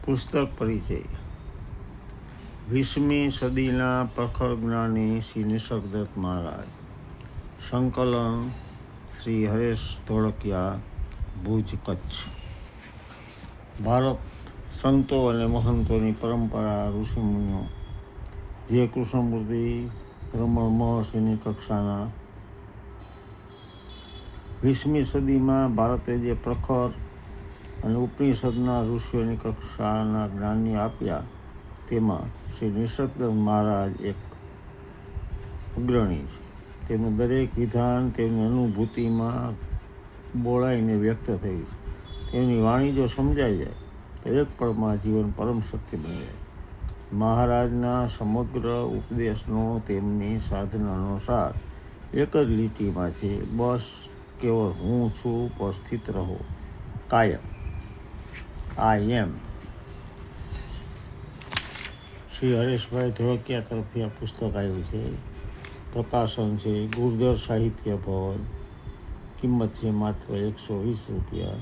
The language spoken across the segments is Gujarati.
પુસ્તક પરિચય. 20મી સદીના પ્રખર જ્ઞાની શ્રી નિસર્ગદત્ત મહારાજ. સંકલન શ્રી હરેશ ધોળકિયા, ભુજ, કચ્છ. ભારત સંતો અને મહંતોની પરંપરા, ઋષિમુનિઓ જે કૃષ્ણમૂર્તિ રમણ મહર્ષિની કક્ષાના 20મી સદીમાં ભારતે જે પ્રખર અને ઉપનિષદના ઋષિઓની કક્ષાના જ્ઞાની આપ્યા, તેમાં શ્રી નિસર્ગદત્ત મહારાજ એક અગ્રણી છે. તેમનું દરેક વિધાન તેમની અનુભૂતિમાં બોલાઈને વ્યક્ત થયું છે. તેમની વાણી જો સમજાઈ જાય તો એક પળમાં જીવન પરમ સત્ય બની જાય. મહારાજના સમગ્ર ઉપદેશનો તેમની સાધનાનો સાર એક જ લીટીમાં છે: બસ કેવળ હું છું પર સ્થિત રહો કાયમ. આઈ એમ. શ્રી હરેશભાઈ ધોળકિયા તરફથી આ પુસ્તક આવ્યું છે. પ્રકાશન છે ગુર્જર સાહિત્ય ભવન. કિંમત છે માત્ર 120 રૂપિયા.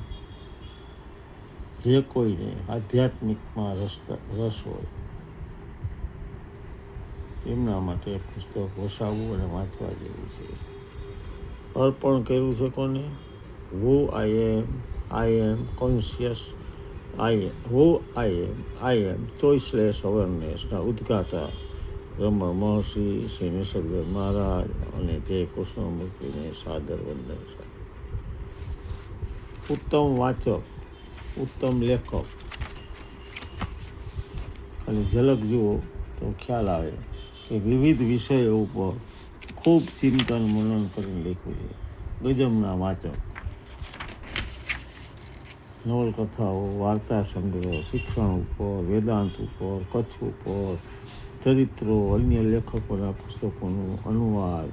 જે કોઈને આધ્યાત્મિકમાં રસ હોય તેમના માટે પુસ્તક વસાવવું અને વાંચવા જેવું છે. અર્પણ કર્યું છે કોને? હુ આઈ એમ કોન્શિયસ આઈ એમ ચોઇસલેસ અવેરનેસના ઉદ્ગાતા રમણ મહર્ષિ શ્રી નિસર્ગદત્ત મહારાજ અને જય કૃષ્ણમૂર્તિને સાદર વંદન સાથે. ઉત્તમ વાચક, ઉત્તમ લેખક. ખાલી ઝલક જુઓ તો ખ્યાલ આવે કે વિવિધ વિષયો ઉપર ખૂબ ચિંતન મનન કરીને લખ્યું છે. ગજબના વાચક. નવલકથાઓ, વાર્તા સંગ્રહ, શિક્ષણ ઉપર, વેદાંત ઉપર, કચ્છ ઉપર, ચરિત્રો, અન્ય લેખકોના પુસ્તકોનું અનુવાદ,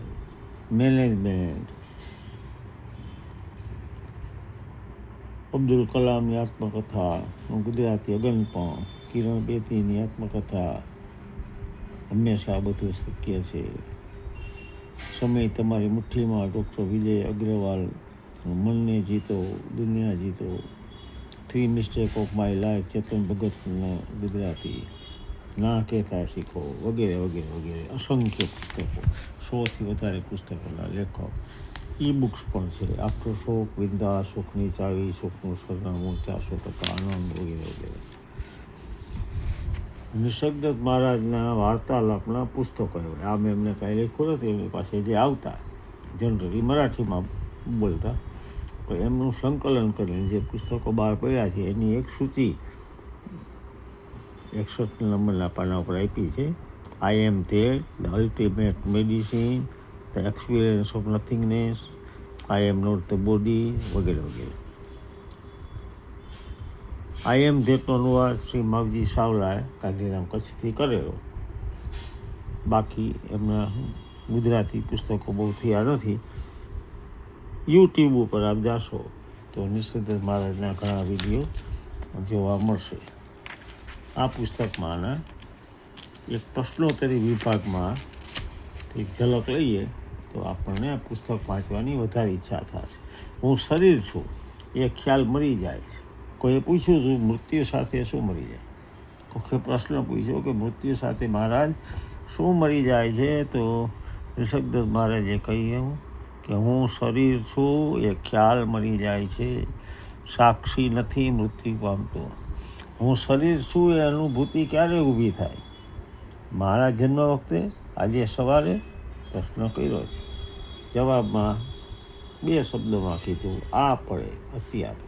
મેનેજમેન્ટ, અબ્દુલ કલામની આત્મકથા, ગુજરાતી અગનપણ, કિરણ બેદીની આત્મકથા. હંમેશા બધું શક્ય છે. સમય તમારી મુઠ્ઠીમાં, ડૉક્ટર વિજય અગ્રવાલ. મનને જીતો, દુનિયા જીતો. 3 મિસ્ટેક ઓફ માય લાઈફ, ચેતન ભગતના ગુજરાતી. ના કહેતા શીખો, વગેરે વગેરે વગેરે. અસંખ્ય પુસ્તકો, 100થી વધારે પુસ્તકોના લેખક. ઈ બુક્સ પણ છે. આફ્ટર શોક, વિંદા, સુખની ચાવી, સુખનું સરનામું, 400% આનંદ, વગેરે વગેરે. નિસર્ગદત્ત મહારાજના વાર્તાલાપના પુસ્તકો હોય. આમ એમને કાંઈ લખ્યું નથી. એમની પાસે જે આવતા જનરલી મરાઠીમાં બોલતા, પણ એમનું સંકલન કરીને જે પુસ્તકો બહાર પડ્યા છે એની એક સૂચિ 61 નંબરના પાના ઉપર આપી છે. I am there, the ultimate medicine, the experience of nothingness, I am not the body, વગેરે વગેરે. આઈ એમ ધેરનો અનુવાદ શ્રી માવજી સાવલાએ ગાંધીધામ કચ્છથી કરેલો. બાકી એમના ગુજરાતી પુસ્તકો બહુ થયા નથી. યુટ્યુબ ઉપર આપ જાશો તો નિસર્ગદત્ત મહારાજના ઘણા વિડીયો જોવા મળશે. આ પુસ્તકમાંના એક પ્રશ્નોત્તરી વિભાગમાં એક ઝલક લઈએ તો આપણને આ પુસ્તક વાંચવાની વધારે ઈચ્છા થશે. હું શરીર છું એ ખ્યાલ મરી જાય છે. કોઈએ પૂછ્યું હતું મૃત્યુ સાથે શું મરી જાય? કોઈએ પ્રશ્ન પૂછ્યો કે મૃત્યુ સાથે મહારાજ શું મરી જાય છે? તો નિસર્ગદત્ત મહારાજે કહ્યું કે હું શરીર છું એ ખ્યાલ મરી જાય છે. સાક્ષી નથી મૃત્યુ પામતો. હું શરીર છું એ અનુભૂતિ ક્યારે ઊભી થાય? મારા જન્મ વખતે, આજે સવારે પ્રશ્ન કર્યો છે. જવાબમાં 2 શબ્દોમાં કીધું, આ પડે અત્યારે.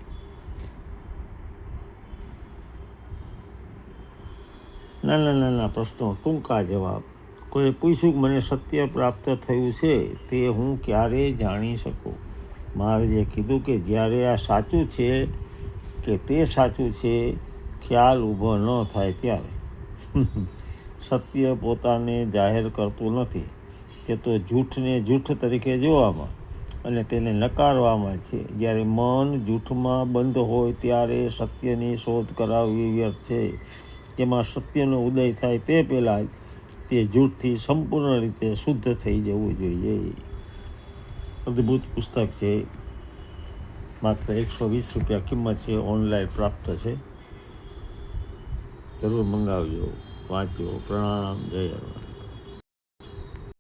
નાના નાના પ્રશ્નો, ટૂંકા જવાબ. કોઈએ પૂછ્યું કે મને સત્ય પ્રાપ્ત થયું છે તે હું ક્યારે જાણી શકું? મહારાજે કીધું કે જ્યારે આ સાચું છે કે તે સાચું છે ખ્યાલ ઊભો ન થાય ત્યારે. સત્ય પોતાને જાહેર કરતું નથી. તે તો જૂઠને જૂઠ તરીકે જોવામાં અને તેને નકારવામાં છે. જ્યારે મન જૂઠમાં બંધ હોય ત્યારે સત્યની શોધ કરાવવી વ્યર્થ છે. જેમાં સત્યનો ઉદય થાય તે પહેલાં જ તે જૂઠથી સંપૂર્ણ રીતે શુદ્ધ થઈ જવું જોઈએ. અદ્ભુત પુસ્તક છે. માત્ર 120 રૂપિયા કિંમત છે. ઓનલાઈન પ્રાપ્ત છે. જરૂર મંગાવજો, વાંચજો. પ્રણામ, જય હનુમાન.